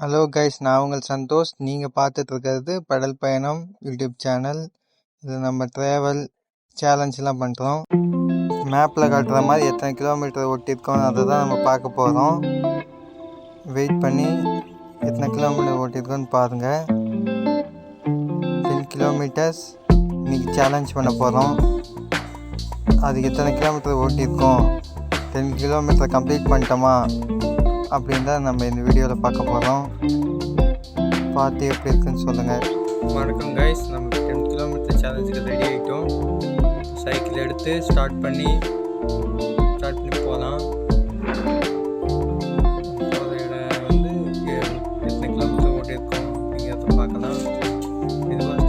Hello guys, நான் உங்கள் சந்தோஷ். நீங்கள் பார்த்துட்டு இருக்கிறது பெடல் பயணம் யூடியூப் சேனல். இது நம்ம ட்ராவல் சேலஞ்செலாம் பண்ணுறோம். மேப்பில் காட்டுற மாதிரி எத்தனை கிலோமீட்டர் ஓட்டியிருக்கோம் அதை தான் நம்ம பார்க்க போகிறோம். வெயிட் பண்ணி எத்தனை கிலோமீட்டர் ஓட்டியிருக்கோன்னு பாருங்கள். 10 கிலோமீட்டர்ஸ் இன்றைக்கி சேலஞ்ச் பண்ண போகிறோம். அதுக்கு எத்தனை கிலோமீட்டர் ஓட்டியிருக்கோம், 10 கிலோமீட்டர் கம்ப்ளீட் பண்ணிட்டோமா அப்படின்னு தான் நம்ம இந்த வீடியோவில் பார்க்க போகிறோம். பார்த்து எப்படி இருக்குன்னு சொல்லுங்கள். வணக்கம் கைஸ், நம்ம 10 கிலோமீட்டர் சேலஞ்சுக்கு ரெடி ஆகிட்டோம். சைக்கிள் எடுத்து ஸ்டார்ட் பண்ணி போகலாம். போகிற இடம் வந்து எத்தனை கிலோமீட்டர் ஓட்டியிருக்கோம் அப்படிங்கிறத பார்க்கலாம். இதுவாக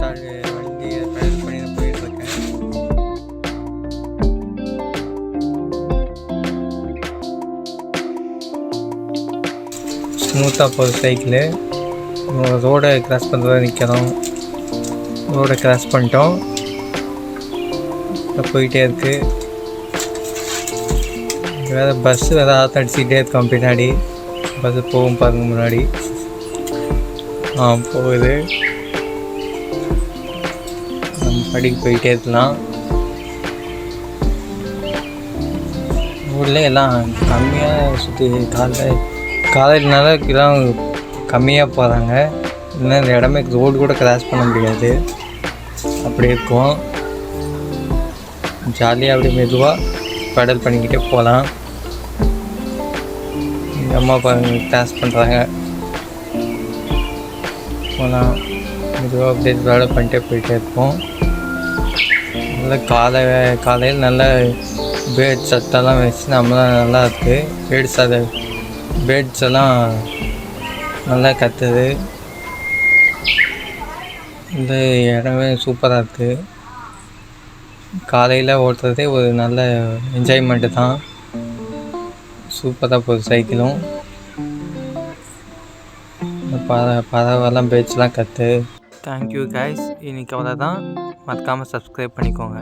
வண்டியை பயணம் பண்ணி போயிட்டுருக்கேன். ஸ்மூத்தாக போகிற சைக்கிளு. ரோடை கிராஸ் பண்ணுறதா நிற்கிறோம். ரோடை கிராஸ் பண்ணிட்டோம். போயிட்டே இருக்குது. வேறு பஸ்ஸு வேறு அடிச்சுக்கிட்டே இருக்கோம். பின்னாடி பஸ்ஸு போகும் பாருங்க. முன்னாடி போகுது. நம்ம படிக்கு போயிட்டே இருக்கலாம். ஊரில் எல்லாம் கம்மியாக சுற்றி காலையிலனால இதெல்லாம் கம்மியாக போகிறாங்க. இல்லைன்னா இந்த இடமே ரோடு கூட கிராஸ் பண்ண முடியாது. அப்படி இருக்கும். ஜாலியாக அப்படி மெதுவாக பெடல் பண்ணிக்கிட்டே போகலாம். எங்கள் அம்மா பாருங்க கிராஸ் பண்ணுறாங்க. போகலாம் மெதுவாக அப்படியே பெடல் பண்ணிட்டே போயிட்டே இருப்போம். நல்லா காலையில் நல்ல பேர்ட் சத்தெல்லாம் வச்சு நம்மளாம் நல்லா இருக்குது. பேர்ட்ஸ் எல்லாம் நல்லா கத்துது. இந்த இடமே சூப்பராக இருக்குது. காலையில் ஓட்டுறதே ஒரு நல்ல என்ஜாய்மெண்ட்டு தான். சூப்பராக போகுது சைக்கிளும். பறவைலாம் பேர்ட்ஸ்லாம் கத்து. Thank you guys. இன்றைக்கி அவ்வளோதான். மறக்காமல் சப்ஸ்கிரைப் பண்ணிக்கோங்க.